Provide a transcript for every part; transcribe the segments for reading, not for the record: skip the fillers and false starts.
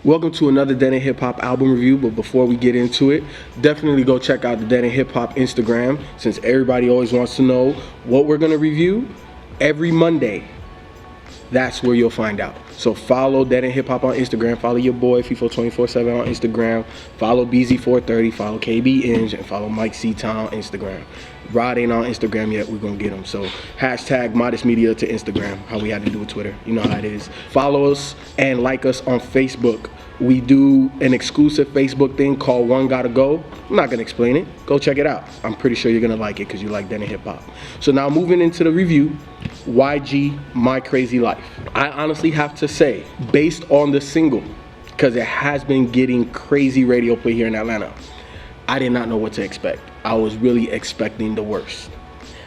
Welcome to another Dead End Hip Hop album review, but before we get into it, definitely go check out the Dead End Hip Hop Instagram, since everybody always wants to know what we're gonna review. Every Monday, that's where you'll find out. So follow Dead End Hip Hop on Instagram, follow your boy FIFO247 on Instagram, follow BZ430, follow KB Inge, and follow Mike C. Town on Instagram. Rod ain't on Instagram yet, we're gonna get him. So hashtag Modest Media to Instagram, how we had to do with Twitter. You know how it is. Follow us and like us on Facebook. We do an exclusive Facebook thing called One Gotta Go. I'm not gonna explain it. Go check it out. I'm pretty sure you're gonna like it because you like Dead End Hip Hop. So now moving into the review, YG, My Krazy Life. I honestly have to say, based on the single, because it has been getting crazy radio play here in Atlanta, I did not know what to expect. I was really expecting the worst.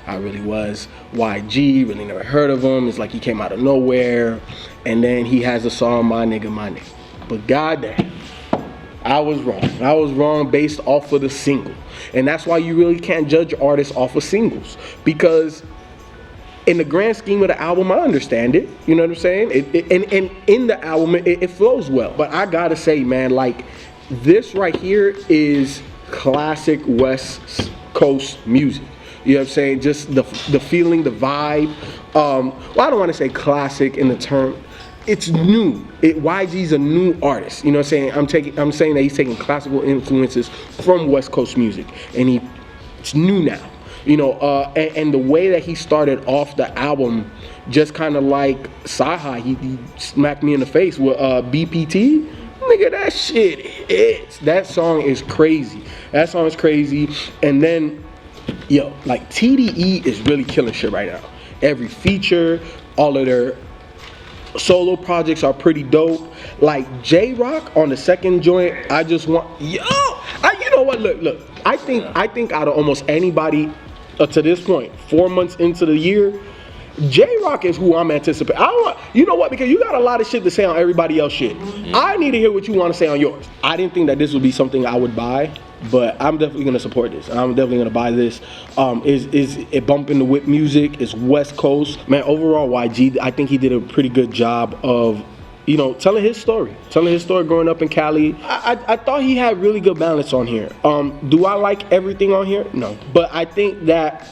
I really was. YG, really never heard of him. It's like he came out of nowhere. And then he has a song, My Nigga, My Nigga. But goddamn, I was wrong. I was wrong based off of the single. And that's why you really can't judge artists off of singles. Because in the grand scheme of the album, I understand it. You know what I'm saying? And in the album, it flows well. But I gotta say, man, like, this right here is classic West Coast music. You know what I'm saying? Just the feeling, the vibe. Well, I don't want to say classic in the term. It's new. YG's a new artist. You know what I'm saying? I'm saying that he's taking classical influences from West Coast music, and it's new now. You know, and the way that he started off the album, just kind of like Saha, he smacked me in the face with BPT. Nigga, that shit hits. That song is crazy. That song is crazy. And then, yo, like TDE is really killing shit right now. Every feature, all of their solo projects are pretty dope. Like J-Rock on the second joint, I just want, you know what? Look. I think out of almost anybody to this point, 4 months into the year, J-Rock is who I'm anticipating. You know what? Because you got a lot of shit to say on everybody else shit. I need to hear what you want to say on yours. I didn't think that this would be something I would buy, but I'm definitely gonna support this. I'm definitely gonna buy this. Is it bumping the whip music? It's West Coast. Man, overall YG, I think he did a pretty good job of, you know, telling his story growing up in Cali. I thought he had really good balance on here. Do I like everything on here? No, but I think that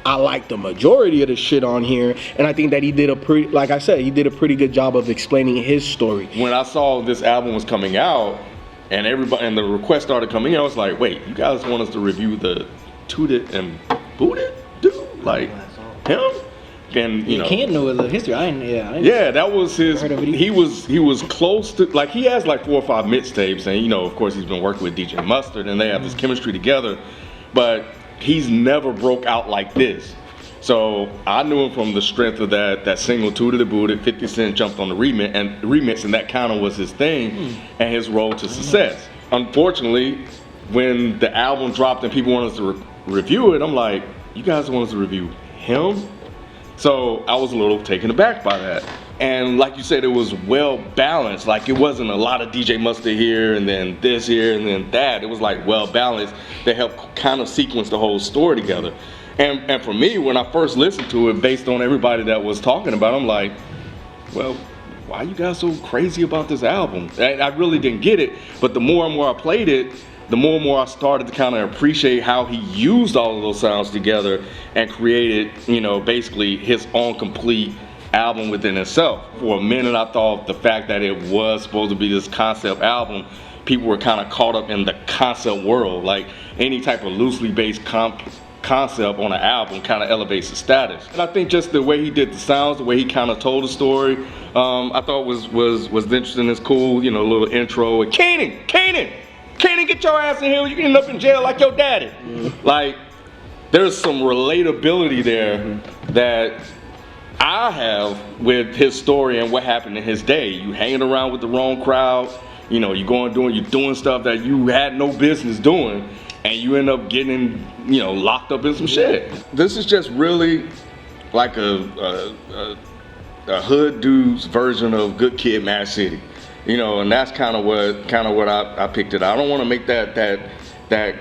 I like the majority of the shit on here, and I think that he did a pretty, like I said, he did a pretty good job of explaining his story. When I saw this album was coming out, and the request started coming in, I was like, wait, you guys want us to review the Tooted and Booted dude? Like him? And you know, can't know the history. Yeah, that was his. He was close to, like, he has like 4 or 5 mixtapes, and you know, of course, he's been working with DJ Mustard, and they have this chemistry together, but he's never broke out like this. So I knew him from the strength of that single Tooted and Booted. 50 Cent jumped on the remix, and that kind of was his thing and his road to success. Unfortunately, when the album dropped and people wanted us to review it, I'm like, you guys want us to review him? So I was a little taken aback by that. And like you said, it was well balanced. Like, it wasn't a lot of DJ Mustard here and then this here and then that. It was like well balanced. They helped kind of sequence the whole story together. And for me, when I first listened to it, based on everybody that was talking about it, I'm like, well, why you guys so crazy about this album? I really didn't get it. But the more and more I played it, the more and more I started to kind of appreciate how he used all of those sounds together and created, you know, basically his own complete album within itself. For a minute, I thought the fact that it was supposed to be this concept album, people were kind of caught up in the concept world. Like, any type of loosely based concept on an album kind of elevates the status. And I think just the way he did the sounds, the way he kind of told the story, I thought was interesting. It's cool, you know, a little intro. And Kanan, get your ass in here. You can end up in jail like your daddy. Like, there's some relatability there that I have with his story and what happened in his day. You hanging around with the wrong crowd, you know, you're doing stuff that you had no business doing, and you end up getting, you know, locked up in some shit. This is just really like a hood dude's version of Good Kid, Mad City, you know, and that's kind of what I picked it. I don't want to make that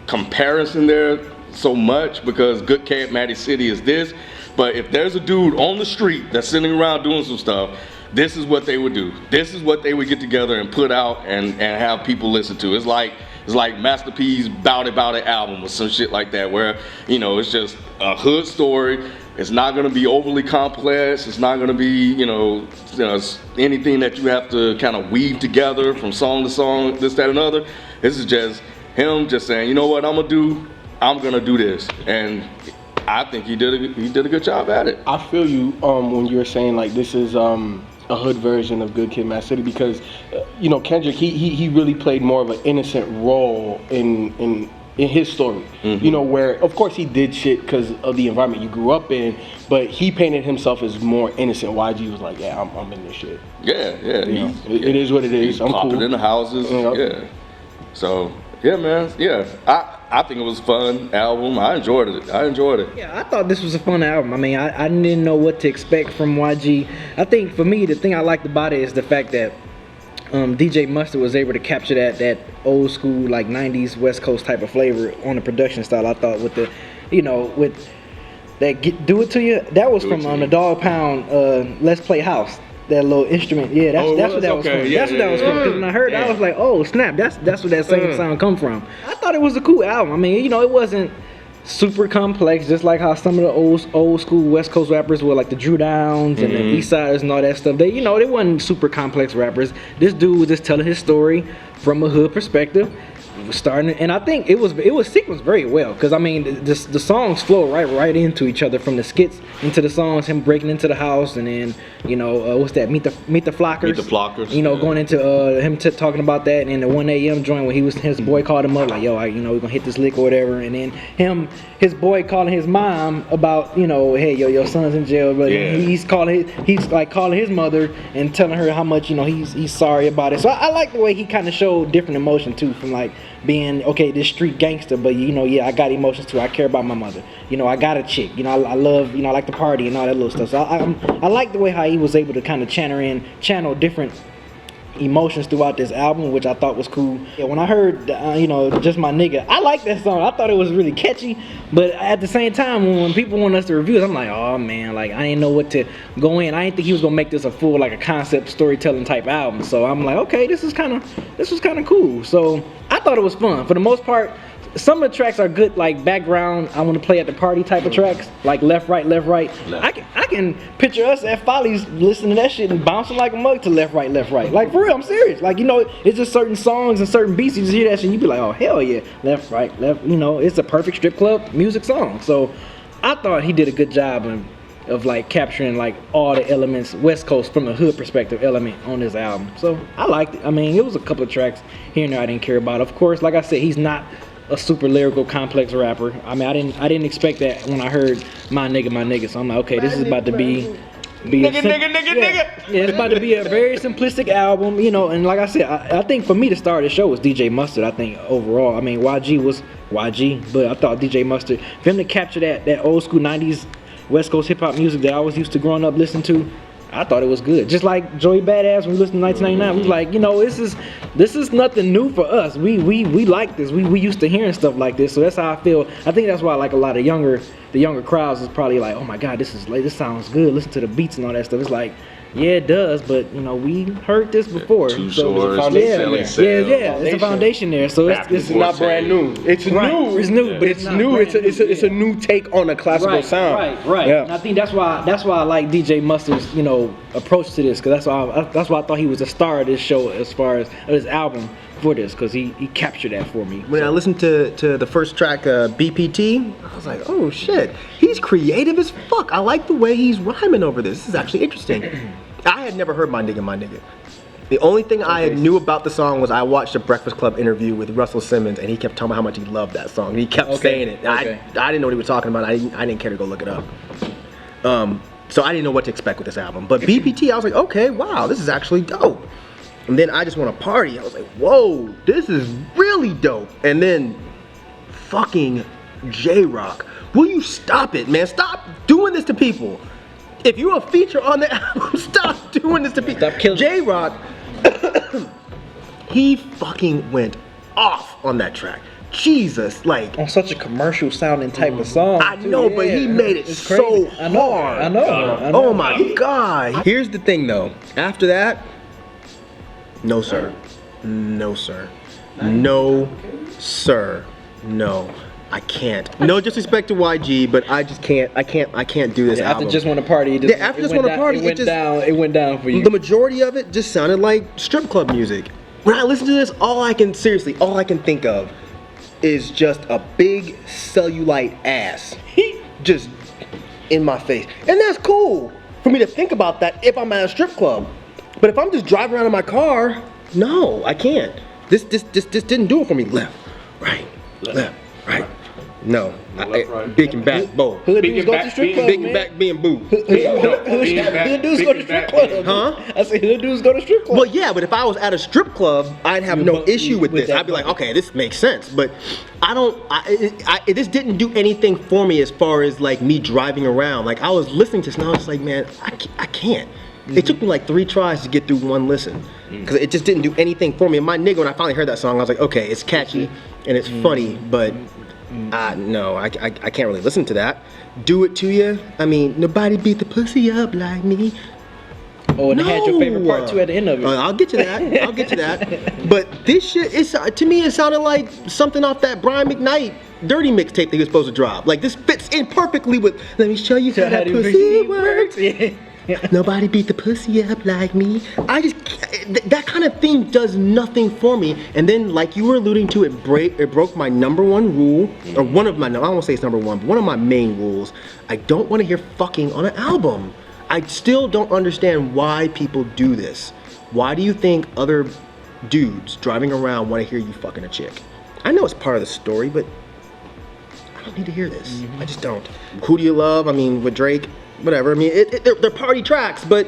comparison there so much, because Good Kid, Mad City is this. But if there's a dude on the street that's sitting around doing some stuff, this is what they would do. This is what they would get together and put out and have people listen to. It's like Master P's Bout It album or some shit like that, where, you know, it's just a hood story. It's not gonna be overly complex. It's not gonna be, you know, anything that you have to kind of weave together from song to song, this, that, and other. This is just him just saying, you know what I'm gonna do this. And I think he did a good job at it. I feel you when you were saying like this is a hood version of Good Kid, Mad City, because you know, Kendrick he really played more of an innocent role in his story. Mm-hmm. You know, where of course he did shit because of the environment you grew up in, but he painted himself as more innocent. YG was like, yeah, I'm in this shit. Yeah. It is what it is. I'm popping cool. in the houses. Yeah. So yeah, man. Yeah. I think it was a fun album. I enjoyed it. Yeah, I thought this was a fun album. I mean, I didn't know what to expect from YG. I think for me, the thing I liked about it is the fact that DJ Mustard was able to capture that old school like 90s West Coast type of flavor on the production style. I thought with the, you know, with that Do It To You, that was from the Dog Pound Let's Play House. That little instrument, yeah, that's what that was from. That's what that was from. Because when I heard that, I was like, oh snap, that's where that same sound come from. I thought it was a cool album. I mean, you know, it wasn't super complex, just like how some of the old school West Coast rappers were, like the Drew Downs and the East Siders and all that stuff. They, you know, they wasn't super complex rappers. This dude was just telling his story from a hood perspective. Starting, and I think it was sequenced very well, because I mean the songs flow right into each other, from the skits into the songs, him breaking into the house, and then, you know, what's that, meet the Flockers, you know, going into him talking about that, and then the 1 a.m. joint when his boy called him up like, yo, you know, we're gonna hit this lick or whatever, and then his boy calling his mom about, you know, hey, your son's in jail, but he's calling his mother and telling her how much, you know, he's sorry about it. So I like the way he kind of showed different emotion too, from like being, okay, this street gangster, but you know, yeah, I got emotions too. I care about my mother. You know, I got a chick. You know, I love, you know, I like to party and all that little stuff. So I like the way how he was able to kind of channel different emotions throughout this album, which I thought was cool. Yeah, when I heard, you know, Just My Nigga, I like that song. I thought it was really catchy, but at the same time, when people want us to review it, I'm like, oh man, like I didn't know what to go in. I didn't think he was gonna make this a full, like a concept storytelling type album. So I'm like, okay, this was kind of cool. So I thought it was fun. For the most part, some of the tracks are good, like background, I want to play at the party type of tracks, like left, right. I can picture us at Follies listening to that shit and bouncing like a mug to left, right. Like for real, I'm serious. Like, you know, it's just certain songs and certain beats, you just hear that shit and you be like, oh hell yeah, left, right, you know, it's a perfect strip club music song. So I thought he did a good job of like capturing like all the elements, West Coast from a hood perspective element on this album. So I liked it. I mean, it was a couple of tracks here and there I didn't care about. Of course, like I said, he's not a super lyrical, complex rapper. I mean, I didn't expect that when I heard My Nigga. So I'm like, okay, this is about to be nigga. Yeah, it's about to be a very simplistic album, you know. And like I said, I think for me, the star of the show was DJ Mustard. I think overall, I mean, YG was YG, but I thought DJ Mustard, for him to capture that old school 90s West Coast hip hop music that I was used to growing up listening to, I thought it was good. Just like Joey Badass when we listened to 1999, we was like, you know, this is nothing new for us. We like this. We used to hearing stuff like this. So that's how I feel. I think that's why like a lot of the younger crowds is probably like, oh my God, this sounds good. Listen to the beats and all that stuff. It's like, yeah, it does, but you know, we heard this before. Two so swords, it's a foundation there. So it's not brand new. It's new. It's new, but it's new. It's a new take on a classical sound. Right. Yeah. And I think that's why I like DJ Mustard's, you know, approach to this, because that's why I thought he was the star of this show as far as this album for this, because he captured that for me. When I listened to the first track, BPT, I was like, oh shit, he's creative as fuck. I like the way he's rhyming over this. This is actually interesting. I had never heard My Nigga. The only thing I knew about the song was I watched a Breakfast Club interview with Russell Simmons, and he kept telling me how much he loved that song. And he kept saying it. I didn't know what he was talking about. I didn't care to go look it up. So I didn't know what to expect with this album. But BPT, I was like, okay, wow, this is actually dope. And then I Just Want to Party. I was like, whoa, this is really dope. And then fucking J-Rock. Will you stop it, man? Stop doing this to people. If you're a feature on the album, stop doing this to people. Stop killing J-Rock, he fucking went off on that track. Jesus, like. On such a commercial sounding type of song. I know, but he made it It's so crazy. I know. hard. I know. Oh my God. Here's the thing though. After that, no sir. No sir. No sir. No. I can't. No disrespect to YG, but I just can't. I can't do this After album. Just Wanna Party, it went down for you. The majority of it just sounded like strip club music. When I listen to this, all I can think of is just a big cellulite ass just in my face. And that's cool for me to think about that if I'm at a strip club. But if I'm just driving around in my car, no, I can't. This didn't do it for me. Left, right, left, right. No, big and back, both. Hood dudes go to strip clubs, Big and back being boo. Hood dudes go to strip clubs. Huh? I say hood dudes go to strip clubs. Well, yeah, but if I was at a strip club, I'd have no issue with this. I'd be like, okay, this makes sense. But I don't. This didn't do anything for me as far as like me driving around. Like I was listening to this and I was like, man, I can't. It took me like 3 tries to get through one listen because it just didn't do anything for me. And my nigga, when I finally heard that song, I was like, okay, it's catchy and it's funny, but no, I can't really listen to that. Do It To You. I mean, nobody beat the pussy up like me. Oh, and it had your favorite part too at the end of it. I'll get to that. But this shit, to me, it sounded like something off that Brian McKnight Dirty mixtape that he was supposed to drop. Like this fits in perfectly with. Let me show you how that pussy works. Nobody beat the pussy up like me. That kind of thing does nothing for me. And then, like you were alluding to, it broke my number one rule, or one of my, I don't want to say it's number one, but one of my main rules. I don't want to hear fucking on an album. I still don't understand why people do this. Why do you think other dudes driving around want to hear you fucking a chick? I know it's part of the story, but I don't need to hear this. I just don't. Who Do You Love? I mean, with Drake, whatever. I mean, they're party tracks, but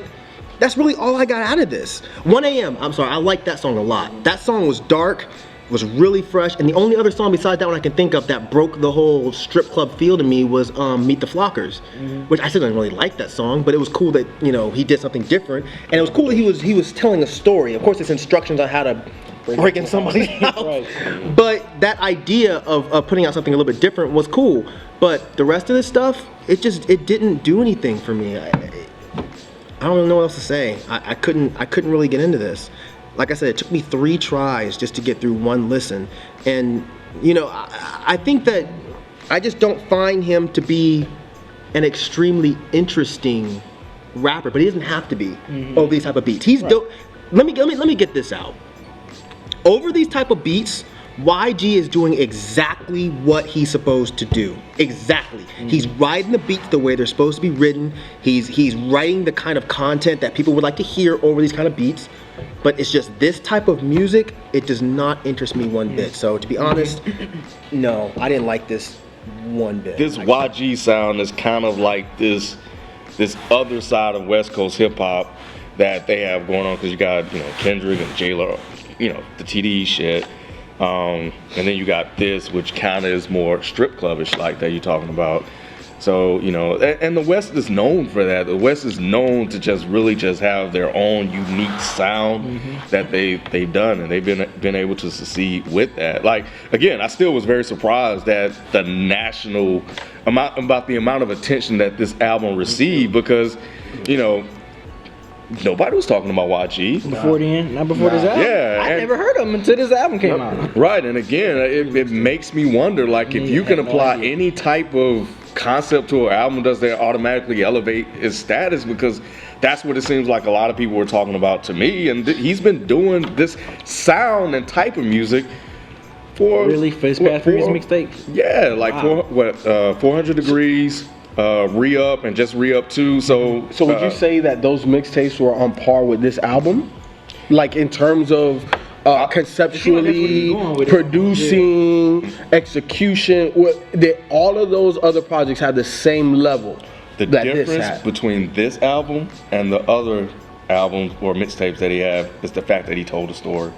that's really all I got out of this. 1 AM, I'm sorry, I like that song a lot. That song was dark, was really fresh, and the only other song besides that one I can think of that broke the whole strip club feel to me was Meet the Flockers, which I still didn't really like that song, but it was cool that, you know, he did something different, and it was cool that he was telling a story. Of course, it's instructions on how to break in somebody's house, right. But that idea of putting out something a little bit different was cool. But the rest of this stuff, it didn't do anything for me. I don't know what else to say. I couldn't really get into this. Like I said, it took me 3 tries just to get through one listen. And, you know, I think that I just don't find him to be an extremely interesting rapper, but he doesn't have to be over these type of beats. He's dope. Let me get this out. Over these type of beats, YG is doing exactly what he's supposed to do. Exactly. He's writing the beats the way they're supposed to be written. He's writing the kind of content that people would like to hear over these kind of beats. But it's just this type of music, it does not interest me one bit. So to be honest, no, I didn't like this one bit. This YG sound is kind of like this other side of West Coast hip hop that they have going on, because you got, you know, Kendrick and J-Lo, you know, the TDE shit. And then you got this, which kind of is more strip clubbish, like that you're talking about. So, you know, and the West is known for that. The West is known to just really just have their own unique sound that they've done, and they've been able to succeed with that. Like, again, I still was very surprised at the national about the amount of attention that this album received, because, you know, nobody was talking about YG. Before the end? Not before this album? Yeah. I never heard of him until this album came out. Right, and again, it makes me wonder, like, if you can apply any type of concept to an album, does that automatically elevate its status? Because that's what it seems like a lot of people were talking about to me, and he's been doing this sound and type of music for... Really? For his past previous mixtapes? Yeah, like 400 Degrees, Re-Up, and just Re-Up 2. So would you say that those mixtapes were on par with this album? Like in terms of conceptually, producing, execution, all of those other projects have the same level? The difference between this album and the other albums or mixtapes that he had is the fact that he told a story.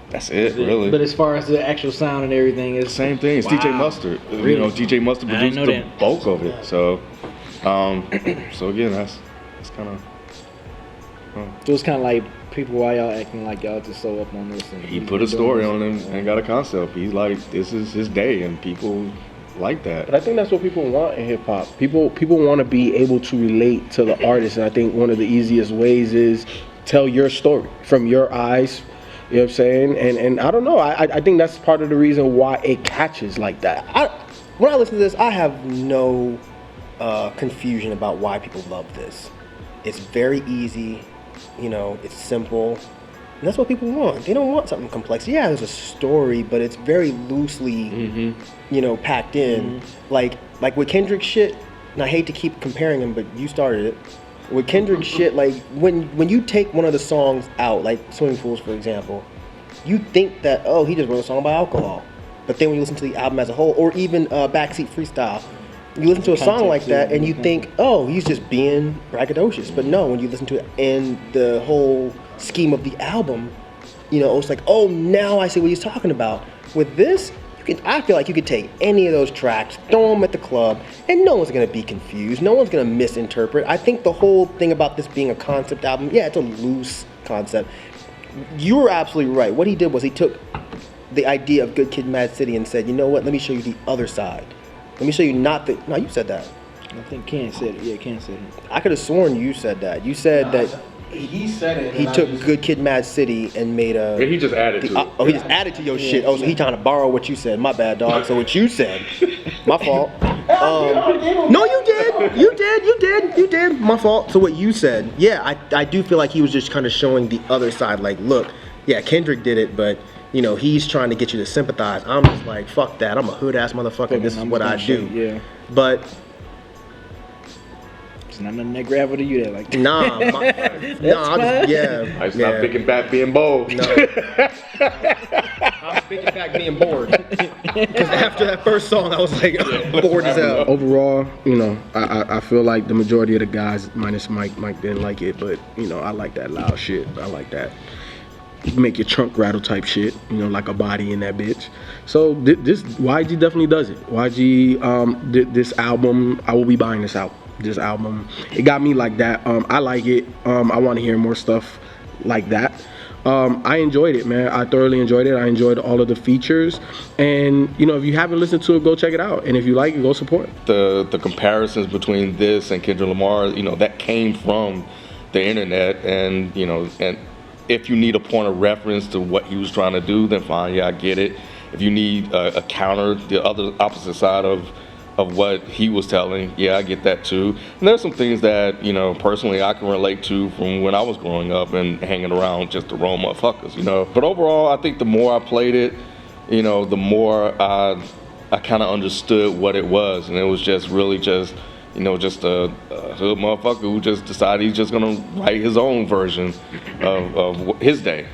That's it, really. But as far as the actual sound and everything, it's same thing. It's DJ Mustard. Really? You know, DJ Mustard produced the bulk of it. So, so again, that's kind of. So it's kind of like People, why y'all acting like y'all just so up on this? And He put a story on him and got a concept. He's like, this is his day, and people like that. But I think that's what people want in hip hop. People want to be able to relate to the artist, and I think one of the easiest ways is tell your story from your eyes. You know what I'm saying? And I don't know. I think that's part of the reason why it catches like that. When I listen to this, I have no confusion about why people love this. It's very easy, you know, it's simple. And that's what people want. They don't want something complex. Yeah, there's a story, but it's very loosely, you know, packed in. Like with Kendrick shit, and I hate to keep comparing him, but you started it. With Kendrick shit, like when you take one of the songs out, like Swimming Pools, for example, you think that, oh, he just wrote a song about alcohol. But then when you listen to the album as a whole, or even Backseat Freestyle, you listen to a song like that and you think, oh, he's just being braggadocious. But no, when you listen to it and the whole scheme of the album, you know, it's like, oh, now I see what he's talking about. With this, I feel like you could take any of those tracks, throw them at the club, and no one's gonna be confused. No one's gonna misinterpret. I think the whole thing about this being a concept album, yeah, it's a loose concept. You were absolutely right. What he did was he took the idea of Good Kid, Mad City and said, you know what, let me show you the other side. Let me show you no, you said that. I think Ken said it. Yeah, Ken said it. I could have sworn you said that. You said that he said it. he took Good Kid, Mad City and made a... Yeah, he just added to it. Oh, he just added to your shit. Oh, so he trying to borrow what you said. My bad, dog. So what you said, my fault. No, you did. My fault. So what you said, yeah, I do feel like he was just kind of showing the other side. Like, look, yeah, Kendrick did it, but you know, he's trying to get you to sympathize. I'm just like, fuck that. I'm a hood ass motherfucker. This is what I do. Yeah. But it's not nothing that gravel to you that like that. nah, I stop thinking back being bold. No. I'm speaking back being bored. Because after that first song, I was like, bored as hell. Overall, you know, I feel like the majority of the guys, minus Mike didn't like it, but you know, I like that loud shit. I like that make your trunk rattle type shit, you know, like a body in that bitch. So this YG definitely does it. YG, this album, I will be buying this out. This album, it got me like that. I like it. I want to hear more stuff like that. I enjoyed it, man. I thoroughly enjoyed it. I enjoyed all of the features, and you know, if you haven't listened to it, go check it out. And if you like it, go support it. The comparisons between this and Kendrick Lamar, you know, that came from the internet, and you know, and if you need a point of reference to what he was trying to do, then fine, yeah, I get it. If you need a counter, the opposite side of what he was telling, yeah, I get that too. And there's some things that, you know, personally I can relate to from when I was growing up and hanging around just to roll motherfuckers, you know. But overall, I think the more I played it, you know, the more I kind of understood what it was, and it was just really just, you know, just a hood motherfucker who just decided he's just gonna write his own version of his day.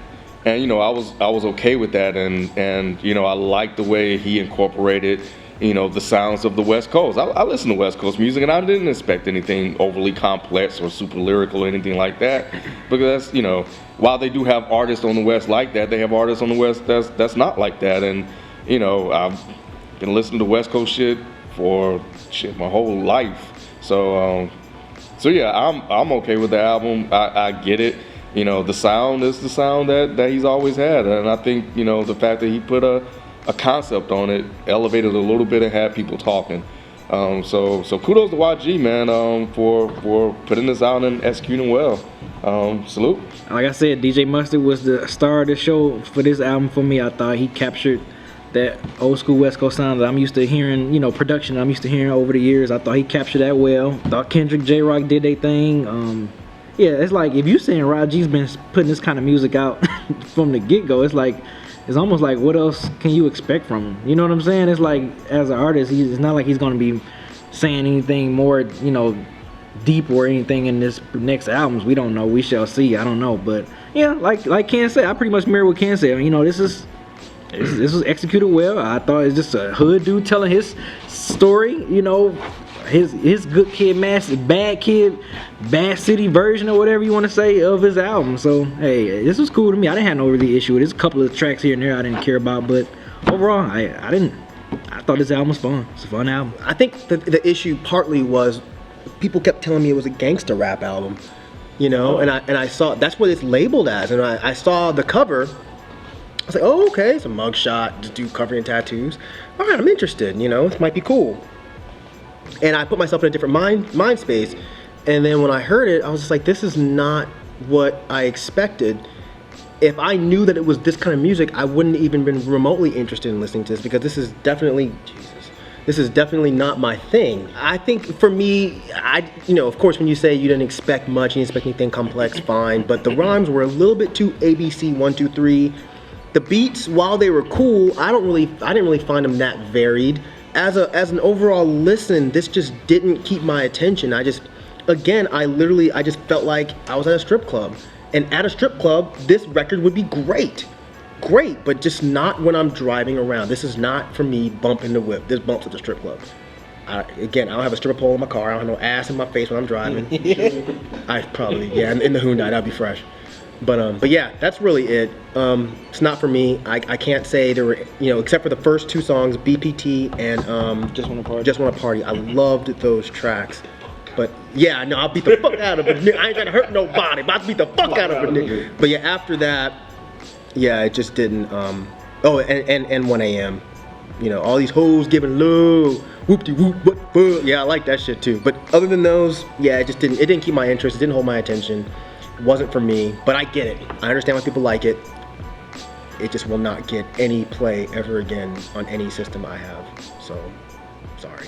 And you know, I was okay with that, and you know, I liked the way he incorporated, you know, the sounds of the West Coast. I listen to West Coast music, and I didn't expect anything overly complex or super lyrical or anything like that, because that's, you know, while they do have artists on the West like that, they have artists on the West that's not like that. And you know, I've been listening to West Coast shit for my whole life. So yeah, I'm okay with the album. I get it. You know, the sound is the sound that he's always had, and I think, you know, the fact that he put a concept on it, elevated a little bit, and had people talking. So kudos to YG, man, for putting this out and executing well. Salute. Like I said, DJ Mustard was the star of the show for this album for me. I thought he captured that old school West Coast sound that I'm used to hearing, you know, production I'm used to hearing over the years. I thought he captured that well. Thought Kendrick, J-Rock did their thing. Yeah, it's like, if you're saying Raji's been putting this kind of music out from the get-go, it's almost like, what else can you expect from him? You know what I'm saying? It's like, as an artist, it's not like he's going to be saying anything more, you know, deep or anything in this next albums. We don't know. We shall see. I don't know. But yeah, like Ken said, I pretty much mirror what Ken said. You know, this was executed well. I thought it's just a hood dude telling his story, you know, his good kid, bad city version or whatever you want to say of his album. So hey, this was cool to me. I didn't have no really issue with it. There's a couple of tracks here and there I didn't care about, but overall, I thought this album was fun. It's a fun album. I think the issue partly was people kept telling me it was a gangster rap album. you know, and I saw that's what it's labeled as, and I saw the cover. I was like, oh, okay, it's a mugshot, just do covering tattoos. All right, I'm interested, you know, this might be cool. And I put myself in a different mind space, and then when I heard it, I was just like, this is not what I expected. If I knew that it was this kind of music, I wouldn't even been remotely interested in listening to this, because this is definitely, this is definitely not my thing. I think for me, you know, of course, when you say you didn't expect much, you didn't expect anything complex, fine, but the rhymes were a little bit too ABC 1, 2, 3. The beats, while they were cool, I didn't really find them that varied. As an overall listen, this just didn't keep my attention. I just felt like I was at a strip club. And at a strip club, this record would be great, but just not when I'm driving around. This is not for me bumping the whip. This bumps at the strip club. I don't have a stripper pole in my car. I don't have no ass in my face when I'm driving. I probably, in the Hyundai, that'd be fresh. But yeah, that's really it. It's not for me. I can't say there were, you know, except for the first 2 songs, BPT and Just Wanna Party. Just Wanna Party. I loved those tracks. But yeah, no, I'll beat the fuck out of a nigga. I ain't trying to hurt nobody, but I'll beat the fuck out of a nigga. But yeah, after that, yeah, it just didn't. Oh, and 1 a.m. You know, all these hoes giving love, whoop de whoop, what fuck. Yeah, I like that shit too. But other than those, yeah, it didn't keep my interest. It didn't hold my attention. It wasn't for me. But I get it. I understand why people like it. It just will not get any play ever again on any system I have. So, sorry.